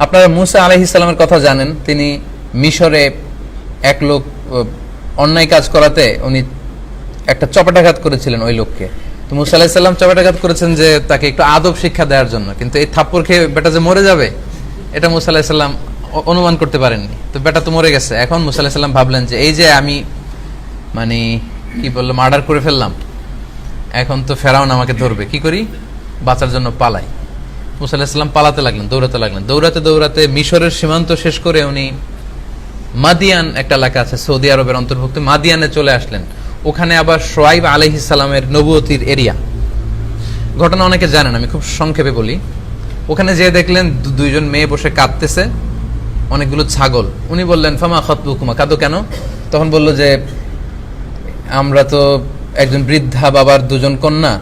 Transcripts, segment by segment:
আপনারা মুসা আলাইহিস সালামের কথা জানেন, তিনি মিশরে এক লোক অন্যায় কাজ করাতে উনি একটা চপাটাঘাত করেছিলেন ওই লোককে। তো মুসা আলাইহিস সালাম চপাটাঘাত করেছেন যে তাকে একটু আদব শিক্ষা দেওয়ার জন্য, কিন্তু এই থাপ্পড় খেয়ে বেটা যে মরে যাবে এটা মুসা আলাইহিস সালাম অনুমান করতে পারেননি। তো বেটা তো মরে গেছে। এখন মুসা আলাইহিস সালাম ভাবলেন যে এই যে আমি মানে কি বললো মার্ডার করে ফেললাম, এখন তো ফেরাউন আমাকে ধরবে, কি করি, বাঁচার জন্য পালাই। মুসা আলাইহিস সালাম পালাতে লাগলেন, দৌড়াতে লাগলেন। দৌড়াতে দৌড়াতে মিশরের সীমান্ত শেষ করে উনি মাদিয়ান একটা এলাকা আছে সৌদি আরবের অন্তর্ভুক্ত, মাদিয়ানে চলে আসলেন। ওখানে আবার শোয়াইব আলাইহিস সালামের নবুয়তির এরিয়া। ঘটনা অনেকে জানেন, আমি খুব সংক্ষেপে বলি। ওখানে যেয়ে দেখলেন দুইজন মেয়ে বসে কাঁদতেছে, অনেকগুলো ছাগল। উনি বললেন ফামা খাতবুকুমা, কাঁদো কেন? তখন বলল যে আমরা তো একজন বৃদ্ধা বাবার দুজন কন্যা,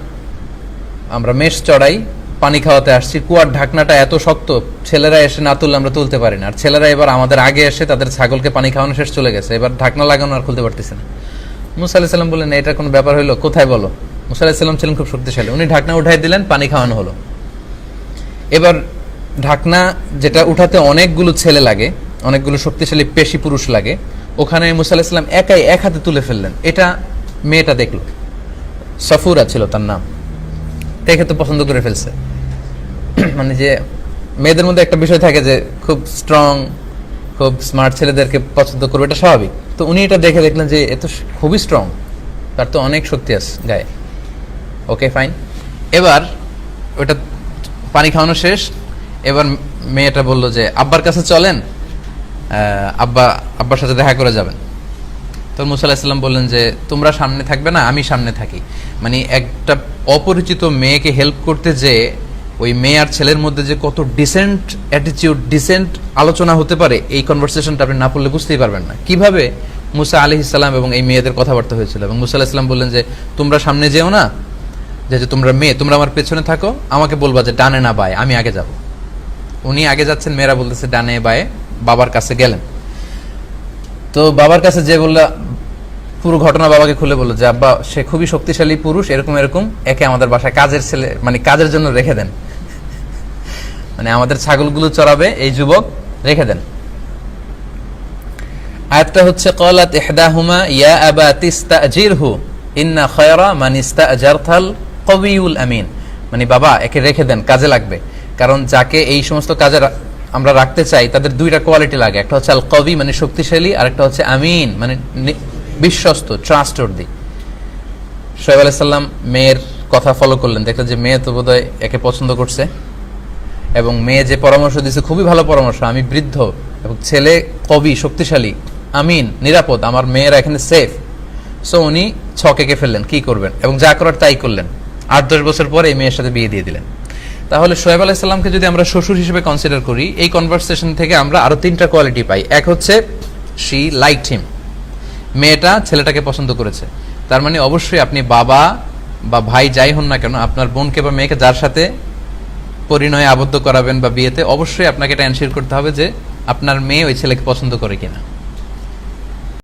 আমরা মেষ চড়াই, পানি খাওয়াতে আসছি, কুয়ার ঢাকনাটা এত শক্ত, ছেলেরা এসে না তুললে আমরা তুলতে পারি না, আর ছেলেরা এবার আমাদের আগে এসে তাদের ছাগলকে পানি খাওয়ানো শেষ, চলে গেছে, এবার ঢাকনা লাগানো আর খুলতে পারতেছে না। মুসা আলাইহিস সালাম বললেন এটা কোনো ব্যাপার হইলো, কোথায় বলো। মুসা আলাইহিস সালাম ছিলেন খুব শক্তিশালী, উনি ঢাকনা উঠাই দিলেন, পানি খাওয়ানো হলো। এবার ঢাকনা যেটা উঠাতে অনেকগুলো ছেলে লাগে, অনেকগুলো শক্তিশালী পেশি পুরুষ লাগে, ওখানে মুসা আলাইহিস সালাম একাই এক হাতে তুলে ফেললেন। এটা মেয়েটা দেখলো, সফুরা ছিল তার নাম, দেখে তো পছন্দ করে ফেলছে। মানে যে মেয়েদের মধ্যে একটা বিষয় থাকে যে খুব স্ট্রং, খুব স্মার্ট ছেলেদেরকে পছন্দ করবে, এটা স্বাভাবিক। তো উনি এটা দেখে দেখলেন যে এ তো খুবই স্ট্রং, তার তো অনেক শক্তি আছে গায়ে। ওকে ফাইন, এবার ওটা পানি খাওয়ানো শেষ। এবার মেয়েটা বলল যে আব্বার কাছে চলেন, আব্বার সাথে দেখা করে যাবেন। তো মুসা আলাইহিস সালাম বললেন যে তোমরা সামনে থাকবে না, আমি সামনে থাকি। মানে একটা অপরিচিত মেয়েকে হেল্প করতে যে ওই মেয়ে আর ছেলের মধ্যে যে কত ডিসেন্ট অ্যাটিটিউড, ডিসেন্ট আলোচনা হতে পারে, এই কনভারসেশনটা আপনি না পড়লে বুঝতেই পারবেন না কিভাবে মুসা আলাইহিস সালাম এবং এই মেয়েদের কথাবার্তা হয়েছিল। এবং মুসা আলাইহিস সালাম বললেন যে তোমরা সামনে যেও না, যে তোমরা মেয়ে, তোমরা আমার পেছনে থাকো, আমাকে বলবা যে ডানে না বায়ে, আমি আগে যাব। উনি আগে যাচ্ছেন, মেয়েরা বলতেছে ডানে বায়ে। বাবার কাছে গেলেন, তো বাবার কাছে যে বলল পুরো ঘটনা বাবাকে খুলে বললো যে আব্বা সে খুবই শক্তিশালী পুরুষ, এরকম এরকম, একে আমাদের বাসায় কাজের ছেলে, মানে কাজের জন্য রেখে দেন, মানে আমাদের ছাগলগুলো চড়াবে এই যুবক, রেখে দেন। আয়াতটা হচ্ছে ক্বালাত ইহদাহুমা ইয়া আবা তিস্তাজিরহু ইন্না খায়রা মান ইস্তাজারতাল কবিয়ুল আমিন। মানে বাবা একে রেখে দেন, কাজে লাগবে। কারণ যাকে এই সমস্ত কাজে আমরা রাখতে চাই তাদের দুইটা কোয়ালিটি লাগে, একটা হচ্ছে আল কবি মানে শক্তিশালী, আর একটা হচ্ছে আমিন মানে বিশ্বস্ত, ট্রাস্টওয়ার্দি। শোয়েব আলাইহিস সালাম মেয়ের কথা ফলো করলেন, দেখলেন যে মেয়ে তো বোধহয় একে পছন্দ করছে, এবং মেয়ে যে পরামর্শ দিয়েছে খুবই ভালো পরামর্শ, আমি বৃদ্ধ এবং ছেলে কবি শক্তিশালী, আমিন নিরাপদ, আমার মেয়েরা এখানে সেফ। সো উনি ছক এঁকে ফেললেন কি করবেন, এবং যা করার তাই করলেন। 8-10 বছর পরে এই মেয়ের সাথে বিয়ে দিয়ে দিলেন। তাহলে শোয়েব আলাইহিস সালামকে যদি আমরা শ্বশুর হিসেবে কনসিডার করি, এই কনভারসেশন থেকে আমরা আরো 3টা কোয়ালিটি পাই। এক হচ্ছে শি লাইকড হিম, মেয়েটা ছেলেটাকে পছন্দ করেছে। তার মানে অবশ্যই আপনি বাবা বা ভাই যাই হন না কেন, আপনার বোনকে বা মেয়েকে যার সাথে পরিণয়ে আবদ্ধ করাবেন বা বিয়েতে, অবশ্যই আপনাকে এটা এনশিওর করতে হবে যে আপনার মেয়ে ওই ছেলেকে পছন্দ করে কিনা।